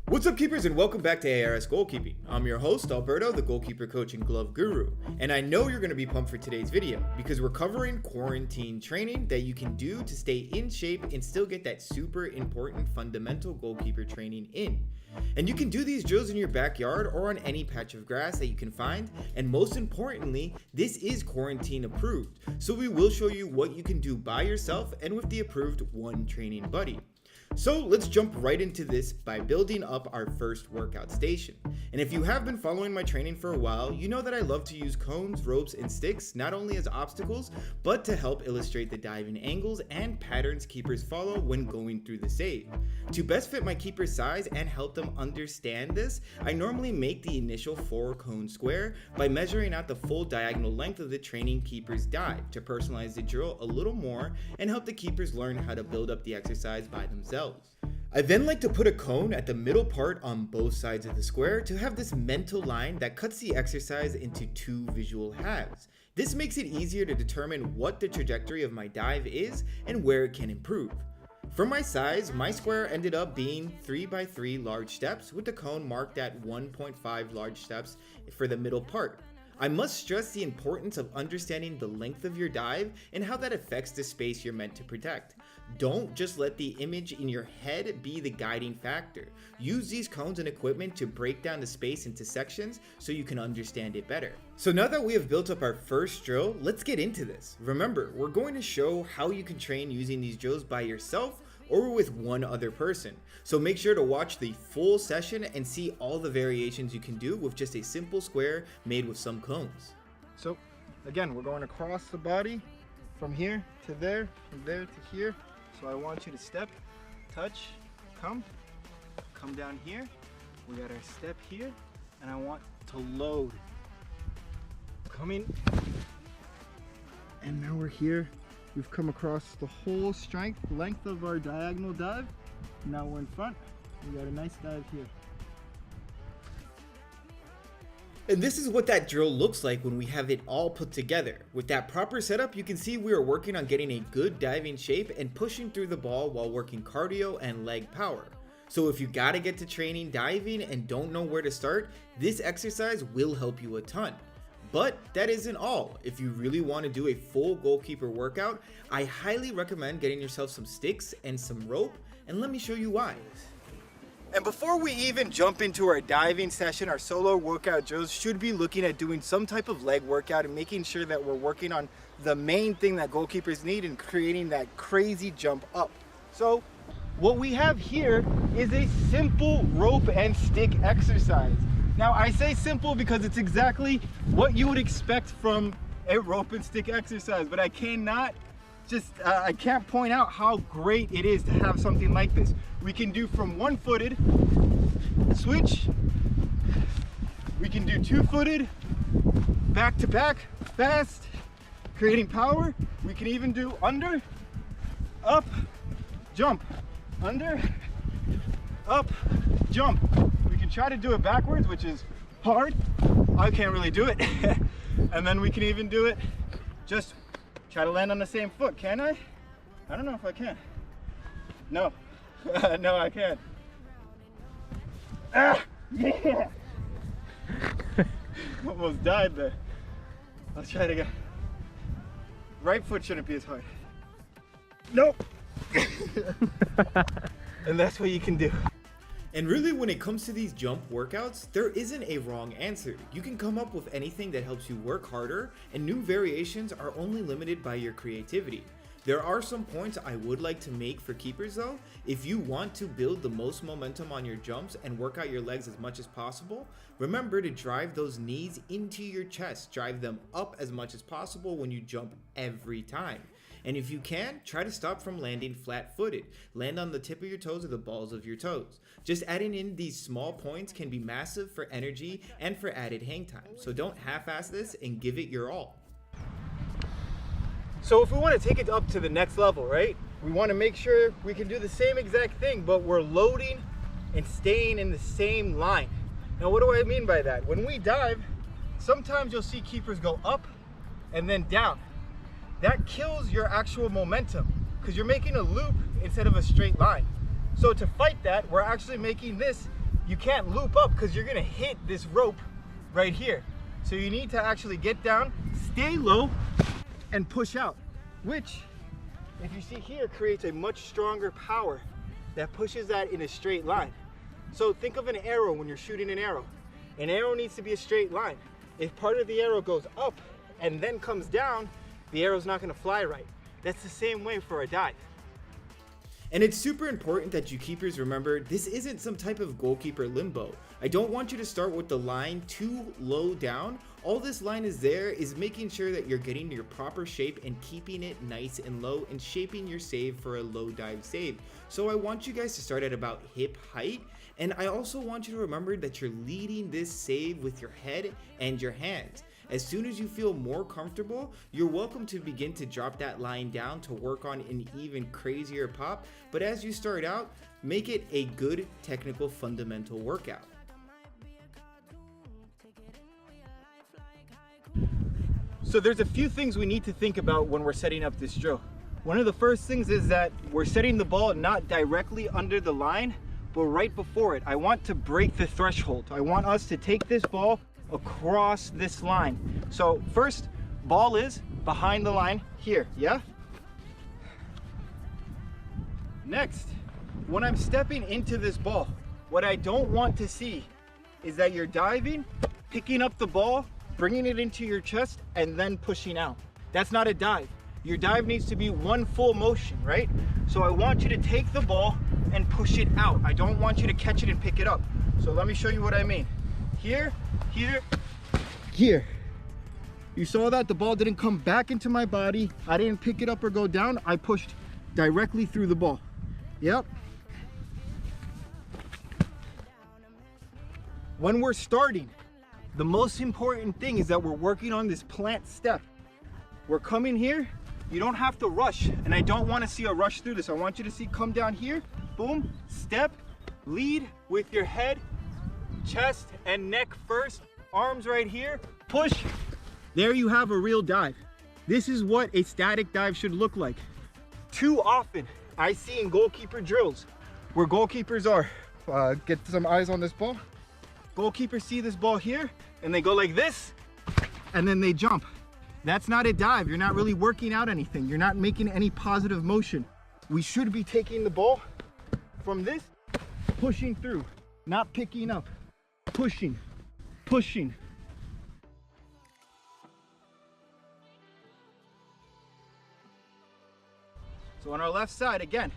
What's up, keepers, and welcome back to ARS Goalkeeping. I'm your host, Alberto, the goalkeeper coach and glove guru, and I know you're going to be pumped for today's video because we're covering quarantine training that you can do to stay in shape and still get that super important fundamental goalkeeper training in. And you can do these drills in your backyard or on any patch of grass that you can find, and most importantly, this is quarantine approved, so we will show you what you can do by yourself and with the approved one training buddy. So let's jump right into this by building up our first workout station. And if you have been following my training for a while, you know that I love to use cones, ropes, and sticks not only as obstacles, but to help illustrate the diving angles and patterns keepers follow when going through the save. To best fit my keeper's size and help them understand this, I normally make the initial 4-cone square by measuring out the full diagonal length of the training keeper's dive to personalize the drill a little more and help the keepers learn how to build up the exercise by themselves. I then like to put a cone at the middle part on both sides of the square to have this mental line that cuts the exercise into two visual halves. This makes it easier to determine what the trajectory of my dive is and where it can improve. For my size, my square ended up being 3x3 large steps with the cone marked at 1.5 large steps for the middle part. I must stress the importance of understanding the length of your dive and how that affects the space you're meant to protect. Don't just let the image in your head be the guiding factor. Use these cones and equipment to break down the space into sections so you can understand it better. So now that we have built up our first drill, let's get into this. Remember, we're going to show how you can train using these drills by yourself or with one other person. So make sure to watch the full session and see all the variations you can do with just a simple square made with some cones. So again, we're going across the body from here to there, from there to here. So I want you to step, touch, come down here. We got our step here, and I want to load. Coming, and now we're here. We've come across the whole length of our diagonal dive. Now we're in front. We got a nice dive here. And this is what that drill looks like when we have it all put together. With that proper setup, you can see we are working on getting a good diving shape and pushing through the ball while working cardio and leg power. So if you gotta get to training diving and don't know where to start, this exercise will help you a ton. But that isn't all. If you really want to do a full goalkeeper workout, I highly recommend getting yourself some sticks and some rope, and let me show you why. And before we even jump into our diving session, our solo workout drills should be looking at doing some type of leg workout and making sure that we're working on the main thing that goalkeepers need and creating that crazy jump up. So what we have here is a simple rope and stick exercise. Now I say simple because it's exactly what you would expect from a rope and stick exercise, but I can't point out how great it is to have something like this. We can do from one-footed, switch. We can do two-footed, back-to-back, fast, creating power. We can even do under, up, jump, under, up, jump. We can try to do it backwards, which is hard. I can't really do it. And then we can even do it just try to land on the same foot, can I? I don't know if I can. No, no, I can't. Ah, yeah! Almost died there. Let's try it again. Right foot shouldn't be as hard. Nope. And that's what you can do. And really, when it comes to these jump workouts, there isn't a wrong answer. You can come up with anything that helps you work harder, and new variations are only limited by your creativity. There are some points I would like to make for keepers though. If you want to build the most momentum on your jumps and work out your legs as much as possible, remember to drive those knees into your chest. Drive them up as much as possible when you jump every time. And if you can, try to stop from landing flat-footed. Land on the tip of your toes or the balls of your toes. Just adding in these small points can be massive for energy and for added hang time. So don't half-ass this and give it your all. So if we want to take it up to the next level, right? We want to make sure we can do the same exact thing, but we're loading and staying in the same line. Now what do I mean by that? When we dive, sometimes you'll see keepers go up and then down. That kills your actual momentum because you're making a loop instead of a straight line. So to fight that, we're actually making this you can't loop up because you're gonna hit this rope right here. So you need to actually get down, stay low, and push out, which, if you see here, creates a much stronger power that pushes that in a straight line. So think of an arrow when you're shooting an arrow. An arrow needs to be a straight line. If part of the arrow goes up and then comes down, the arrow's not gonna fly right. That's the same way for a dive. And it's super important that you keepers remember this isn't some type of goalkeeper limbo. I don't want you to start with the line too low down. All this line is there is making sure that you're getting your proper shape and keeping it nice and low and shaping your save for a low dive save. So I want you guys to start at about hip height. And I also want you to remember that you're leading this save with your head and your hands. As soon as you feel more comfortable, you're welcome to begin to drop that line down to work on an even crazier pop. But as you start out, make it a good technical fundamental workout. So there's a few things we need to think about when we're setting up this drill. One of the first things is that we're setting the ball not directly under the line, but right before it. I want to break the threshold. I want us to take this ball across this line. So first, ball is behind the line here, yeah? Next, when I'm stepping into this ball, what I don't want to see is that you're diving, picking up the ball, bringing it into your chest, and then pushing out. That's not a dive. Your dive needs to be one full motion, right? So I want you to take the ball and push it out. I don't want you to catch it and pick it up. So let me show you what I mean. Here, here, here. You saw that? The ball didn't come back into my body. I didn't pick it up or go down. I pushed directly through the ball. Yep. When we're starting, the most important thing is that we're working on this plant step. We're coming here. You don't have to rush, and I don't want to see a rush through this. I want you to see come down here, boom, step, lead with your head, chest and neck first, arms right here, push. There you have a real dive. This is what a static dive should look like. Too often I see in goalkeeper drills where goalkeepers are, get some eyes on this ball. Goalkeepers see this ball here and they go like this and then they jump. That's not a dive. You're not really working out anything. You're not making any positive motion. We should be taking the ball from this, pushing through, not picking up. Pushing, pushing. So on our left side, again,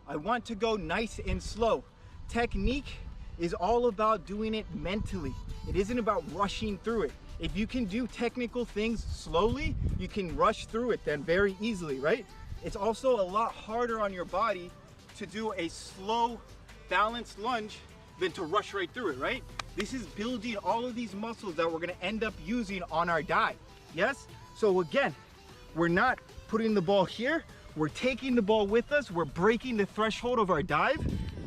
I want to go nice and slow. Technique is all about doing it mentally. It isn't about rushing through it. If you can do technical things slowly, you can rush through it then very easily, right? It's also a lot harder on your body to do a slow, balanced lunge than to rush right through it, right? This is building all of these muscles that we're gonna end up using on our dive, yes? So again, we're not putting the ball here, we're taking the ball with us, we're breaking the threshold of our dive.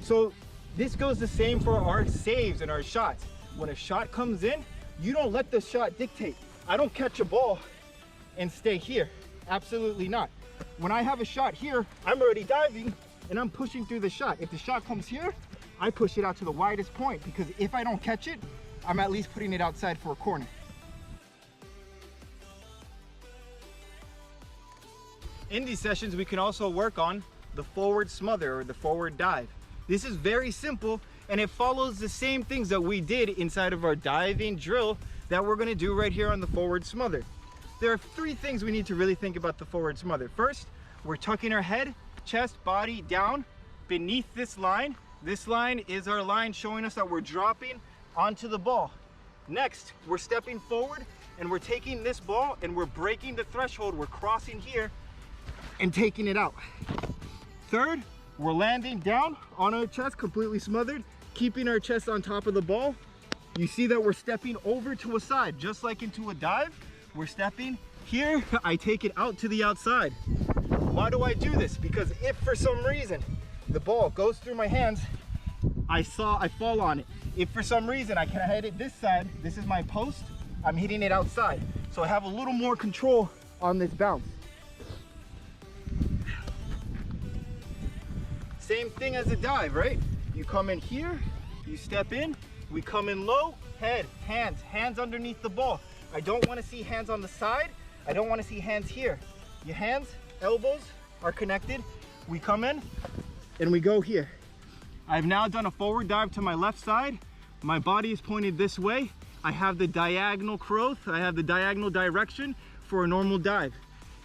So this goes the same for our saves and our shots. When a shot comes in, you don't let the shot dictate. I don't catch a ball and stay here, absolutely not. When I have a shot here, I'm already diving and I'm pushing through the shot. If the shot comes here, I push it out to the widest point because if I don't catch it, I'm at least putting it outside for a corner. In these sessions, we can also work on the forward smother or the forward dive. This is very simple and it follows the same things that we did inside of our diving drill that we're gonna do right here on the forward smother. There are three things we need to really think about the forward smother. First, we're tucking our head, chest, body down beneath this line. This line is our line showing us that we're dropping onto the ball. Next, we're stepping forward and we're taking this ball and we're breaking the threshold. We're crossing here and taking it out. Third, we're landing down on our chest, completely smothered, keeping our chest on top of the ball. You see that we're stepping over to a side, just like into a dive. We're stepping here, I take it out to the outside. Why do I do this? Because if for some reason the ball goes through my hands, I fall on it. If for some reason I can hit it this side, this is my post, I'm hitting it outside. So I have a little more control on this bounce. Same thing as a dive, right? You come in here, You step in, we come in low, head, hands underneath the ball. I don't want to see hands on the side. I don't want to see hands here. Your hands, elbows are connected. We come in and we go here. I've now done a forward dive to my left side. My body is pointed this way. I have the diagonal growth. I have the diagonal direction for a normal dive.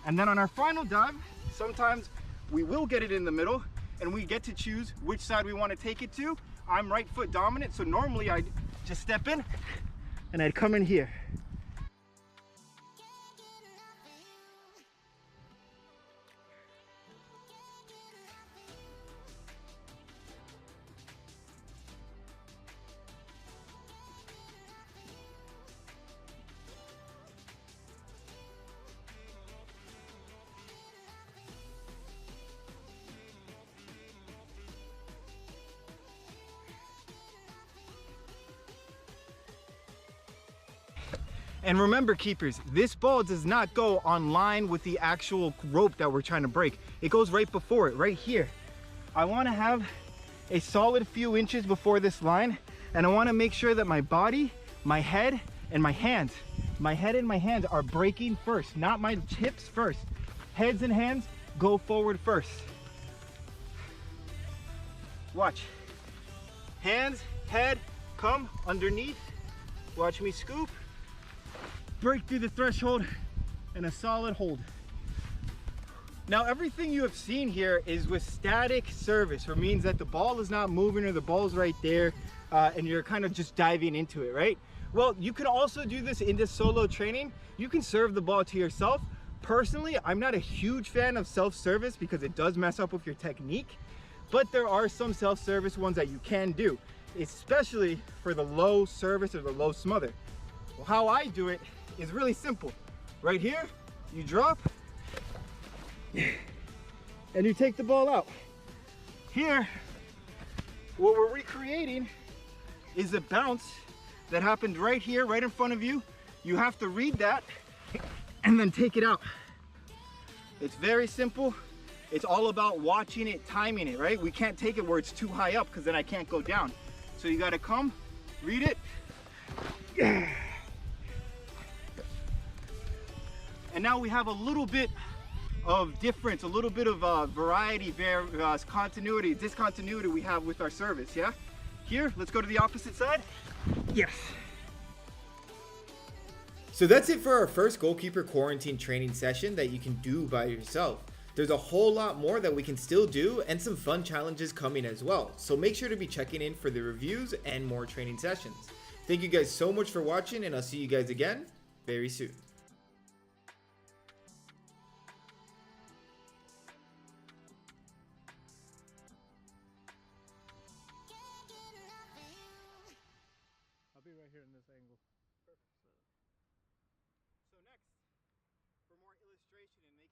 And then on our final dive, sometimes we will get it in the middle and we get to choose which side we want to take it to. I'm right foot dominant, so normally I'd just step in and I'd come in here. And remember, keepers, this ball does not go on line with the actual rope that we're trying to break. It goes right before it, right here. I want to have a solid few inches before this line, and I want to make sure that my body, my head, and my hands are breaking first, not my hips first. Heads and hands go forward first. Watch. Hands, head, come underneath. Watch me scoop. Break through the threshold and a solid hold. Now everything you have seen here is with static service, which means that the ball is not moving or the ball is right there and you're kind of just diving into it, right? Well, you can also do this in this solo training. You can serve the ball to yourself. Personally, I'm not a huge fan of self-service because it does mess up with your technique, but there are some self-service ones that you can do, especially for the low service or the low smother. Well, how I do it is really simple. Right here, you drop and you take the ball out. Here, what we're recreating is a bounce that happened right here, right in front of you. You have to read that and then take it out. It's very simple. It's all about watching it, timing it, right? We can't take it where it's too high up because then I can't go down. So you gotta come, read it. And now we have a little bit of difference, a little bit of variety, continuity, discontinuity we have with our service, yeah? Here, let's go to the opposite side. Yes. So that's it for our first goalkeeper quarantine training session that you can do by yourself. There's a whole lot more that we can still do and some fun challenges coming as well. So make sure to be checking in for the reviews and more training sessions. Thank you guys so much for watching, and I'll see you guys again very soon. I'll be right here in this angle. Perfect. So next, for more illustration and making